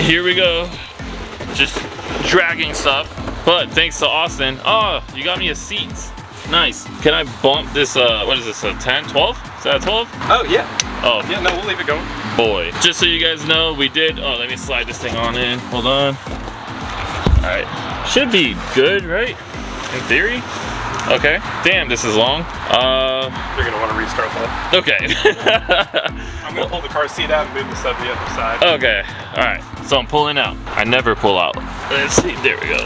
Here we go. Just dragging stuff. But thanks to Austin, oh, you got me a seat. Nice. Can I bump this, what is this, a 10, 12? Is that a 12? Oh, yeah. Oh. Yeah, no, we'll leave it going. Boy. Just so you guys know, we did, oh, let me slide this thing on in. Hold on. All right. Should be good, right? In theory? Okay. Damn, this is long. You're gonna want to restart that. Okay. I'm gonna pull the car seat out and move this up the other side. Okay. All right. So I'm pulling out. I never pull out. Let's see. There we go.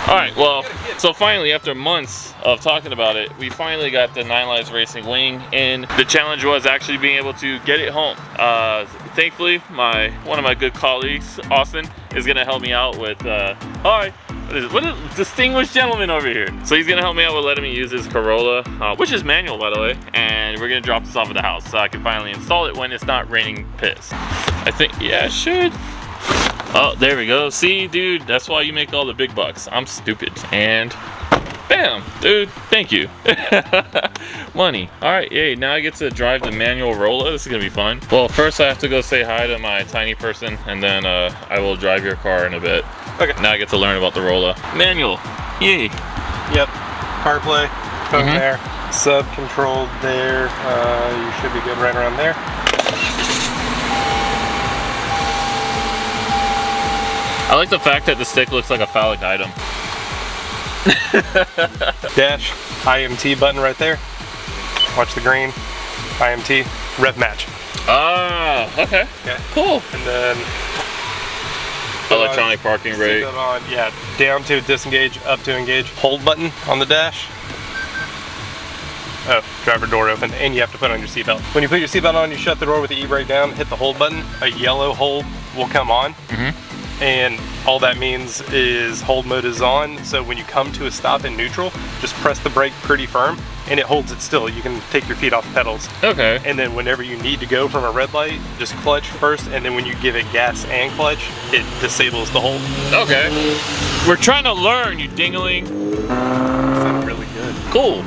All right. Well, so finally, after months of talking about it, we finally got the 9 Lives Racing wing, and the challenge was actually being able to get it home. Thankfully, one of my good colleagues, Austin, is gonna help me out with. Hi. What is distinguished gentleman over here? So he's gonna help me out with letting me use his Corolla, which is manual, by the way, and we're gonna drop this off at the house so I can finally install it when it's not raining piss. I think, yeah, it should. Oh, there we go. See, dude, that's why you make all the big bucks. I'm stupid. And bam, dude, thank you. Money. All right, yay, now I get to drive the manual Rolla. This is gonna be fun. Well, first I have to go say hi to my tiny person, and then I will drive your car in a bit. Okay. Now I get to learn about the Rolla. Manual, yay. Yep, CarPlay, phone there, sub controlled there. You should be good right around there. I like the fact that the stick looks like a phallic item. Dash, IMT button right there. Watch the green, IMT, rev match. Ah, okay. Cool. And then electronic parking brake. On, yeah, down to disengage, up to engage. Hold button on the dash. Oh, driver door open, and you have to put on your seatbelt. When you put your seatbelt on, you shut the door with the e-brake down, hit the hold button, a yellow hold will come on. And all that means is hold mode is on, so when you come to a stop in neutral, just press the brake pretty firm, and it holds it still. You can take your feet off the pedals. Okay. And then whenever you need to go from a red light, just clutch first, and then when you give it gas and clutch, it disables the hold. Okay. We're trying to learn, you dingling. Sounded really good. Cool.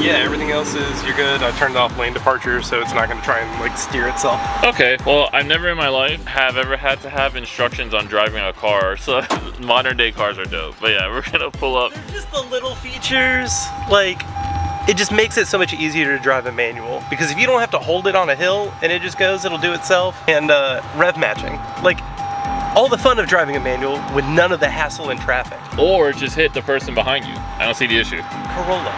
Yeah, everything else is, you're good. I turned off lane departure, so it's not gonna try and like steer itself. Okay, well, I've never in my life have ever had to have instructions on driving a car, so modern day cars are dope. But yeah, we're gonna pull up. They're just the little features, like, it just makes it so much easier to drive a manual. Because if you don't have to hold it on a hill and it just goes, it'll do itself. And rev matching. Like, all the fun of driving a manual with none of the hassle in traffic. Or just hit the person behind you. I don't see the issue. Corolla.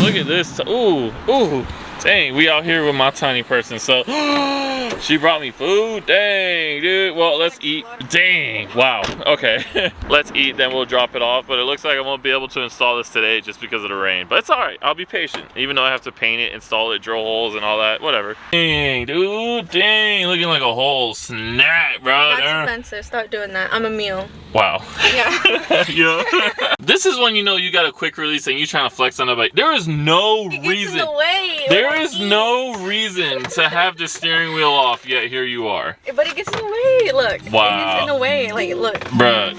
Look at this. Ooh, ooh. Dang, we out here with my tiny person. So, she brought me food. Dang, dude. Well, let's eat. Dang, wow. Okay, let's eat, then we'll drop it off. But it looks like I won't be able to install this today just because of the rain. But it's all right. I'll be patient. Even though I have to paint it, install it, drill holes, and all that. Whatever. Dang, dude. Dang, looking like a whole snack, bro. That's expensive. Start doing that. I'm a meal. Wow. Yeah. Yeah. This is when you know you got a quick release and you trying to flex on the bike. There is no reason. In the way. There is no reason to have the steering wheel off, yet here you are. But it gets in the way. Look. Wow. It gets in the way. Like, look. Bruh.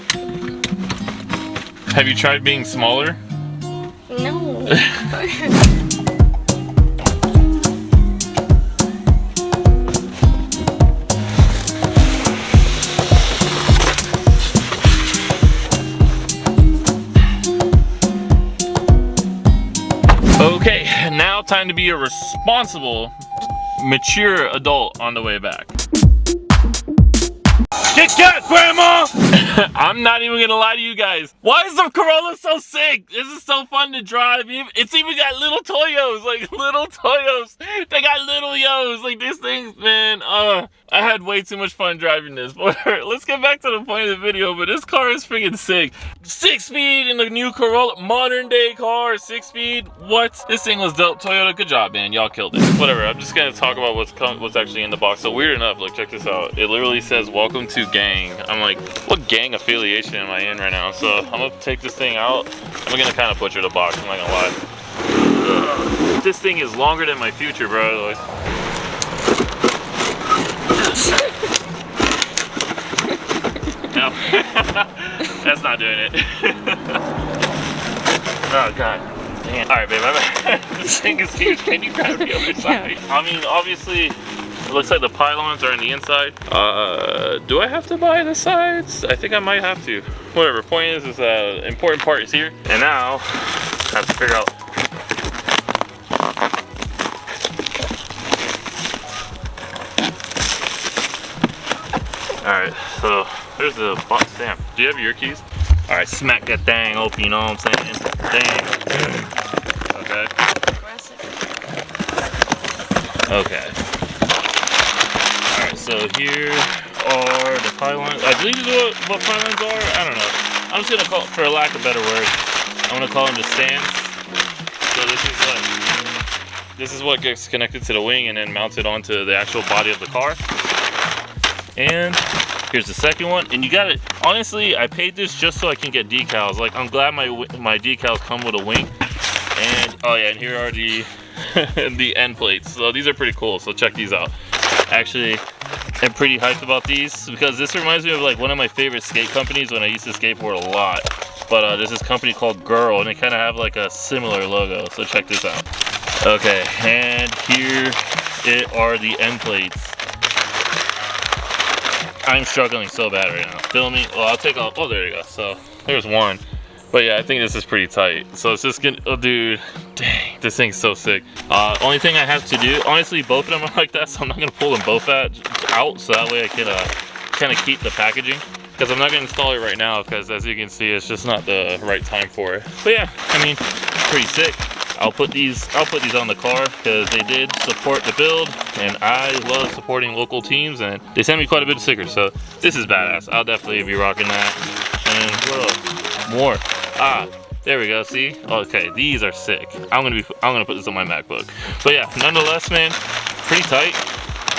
Have you tried being smaller? No. Okay, now time to be a responsible, mature adult on the way back. Kick cat, Grandma! I'm not even gonna lie to you guys. Why is the Corolla so sick? This is so fun to drive. It's even got little Toyos, like little Toyos. They got little yos, like this thing, man. I had way too much fun driving this. But let's get back to the point of the video. But this car is freaking sick. 6-speed in the new Corolla, modern day car, 6-speed. What? This thing was dope. Toyota, good job, man. Y'all killed it. Whatever. I'm just gonna talk about what's actually in the box. So weird enough, look, check this out. It literally says "Welcome to gang." I'm like, what gang affiliation am I in right now? So I'm gonna take this thing out. I'm gonna kind of butcher the box. I'm not gonna lie. Ugh. This thing is longer than my future, bro. Like, no. That's not doing it. Oh god. Damn. Alright, babe, this thing is huge. Can you grab the other side? I mean, obviously, It looks like the pylons are on the inside. Do I have to buy the sides? I think I might have to. Whatever, point is the important part is here. And now, I have to figure out. Alright, so there's the box. Damn, do you have your keys? Alright, smack that thing open, you know what I'm saying? Dang. Okay. Okay. Alright, so here are the pylons. I believe these are what pylons are. I don't know. I'm just gonna call, for lack of better word, I'm gonna call them the stands. So this is what gets connected to the wing and then mounted onto the actual body of the car. And here's the second one. And you got it. Honestly, I paid this just so I can get decals. Like, I'm glad my decals come with a wing. And oh yeah, and here are the the end plates. So these are pretty cool. So check these out. Actually, I'm pretty hyped about these because this reminds me of like one of my favorite skate companies when I used to skateboard a lot. But there's this company called Girl, and they kind of have like a similar logo. So check this out. Okay, and here are the end plates. I'm struggling so bad right now. Filming. Well, I'll take off. Oh, there you go. So there's one. But yeah, I think this is pretty tight. So it's just gonna. Oh, dude. Dang, this thing's so sick. Only thing I have to do. Honestly, both of them are like that, so I'm not gonna pull them both out, so that way I can kind of keep the packaging. Because I'm not gonna install it right now, because as you can see, it's just not the right time for it. But yeah, I mean, pretty sick. I'll put these on the car because they did support the build, and I love supporting local teams, and they sent me quite a bit of stickers, so this is badass. I'll definitely be rocking that. And what else? More. There we go. See? Okay, these are sick. I'm gonna put this on my MacBook. But yeah, nonetheless, man, pretty tight.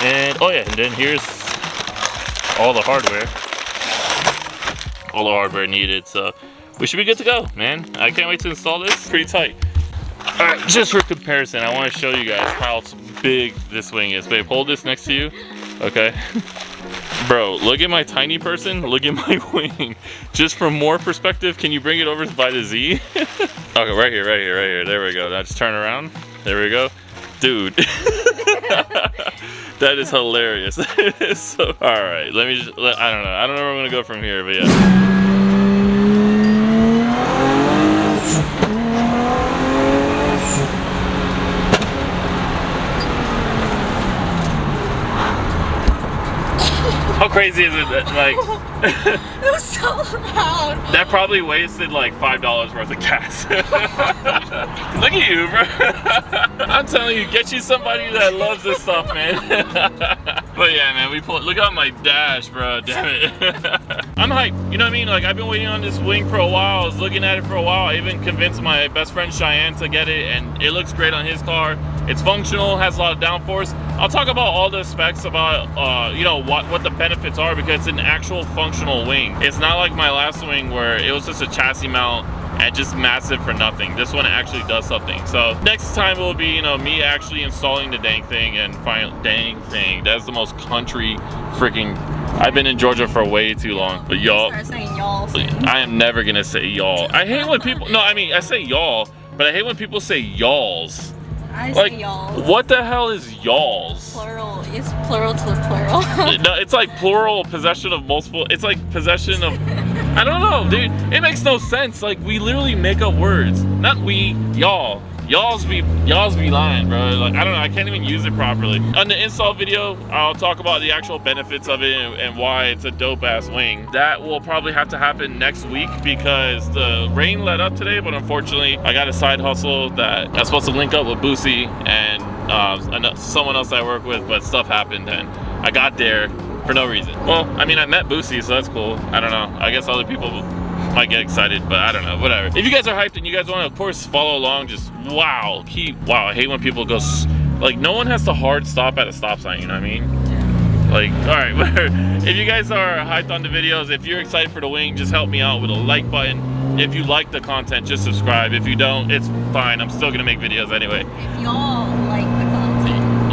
And oh yeah, and then here's all the hardware. All the hardware needed, so we should be good to go, man. I can't wait to install this. Pretty tight. Alright, just for comparison, I want to show you guys how big this wing is. Babe, hold this next to you. Okay. Bro, look at my tiny person, look at my wing. Just from more perspective, can you bring it over by the Z? Okay, right here. There we go. Now just turn around. There we go. Dude. That is hilarious. So, alright, let me just, I don't know where I'm gonna go from here, but yeah. How crazy is it that, like... It was so loud. That probably wasted like $5 worth of gas. Look at you, bro. I'm telling you, get you somebody that loves this stuff, man. But yeah, man, look at my dash, bro, damn it. I'm hyped, you know what I mean? Like, I've been waiting on this wing for a while. I was looking at it for a while. I even convinced my best friend Cheyenne to get it, and it looks great on his car. It's functional, has a lot of downforce. I'll talk about all the specs about, you know, what the benefits are, because it's an actual functional wing. It's not like my last wing where it was just a chassis mount and just massive for nothing. This one actually does something. So next time it will be, you know, me actually installing the dang thing and dang thing. That's the most country freaking. I've been in Georgia for way too long, but y'all. Start saying y'all. I am never gonna say y'all. I hate when people. No, I mean I say y'all, but I hate when people say y'alls. I like, say y'all. What the hell is y'alls? Plural. It's plural to plural. No, it's like plural possession of multiple. It's like possession of. I don't know, dude. It makes no sense. Like, we literally make up words. Not we, y'all. Y'all's be lying, bro. Like, I don't know. I can't even use it properly. On the install video, I'll talk about the actual benefits of it and why it's a dope ass wing. That will probably have to happen next week because the rain let up today, but unfortunately, I got a side hustle that I'm supposed to link up with Boosie and someone else I work with, but stuff happened and I got there for no reason. Well, I mean, I met Boosie, so that's cool. I don't know. I guess other people might get excited, but I don't know, whatever. If you guys are hyped and you guys want to, of course, follow along, just wow. I hate when people go, like, no one has to hard stop at a stop sign, you know what I mean? Like, all right, if you guys are hyped on the videos, if you're excited for the wing, just help me out with a like button. If you like the content, just subscribe. If you don't, it's fine. I'm still gonna make videos anyway. If y'all like the content.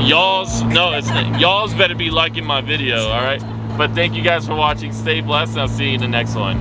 Y'all's better be liking my video, all right? But thank you guys for watching. Stay blessed, and I'll see you in the next one.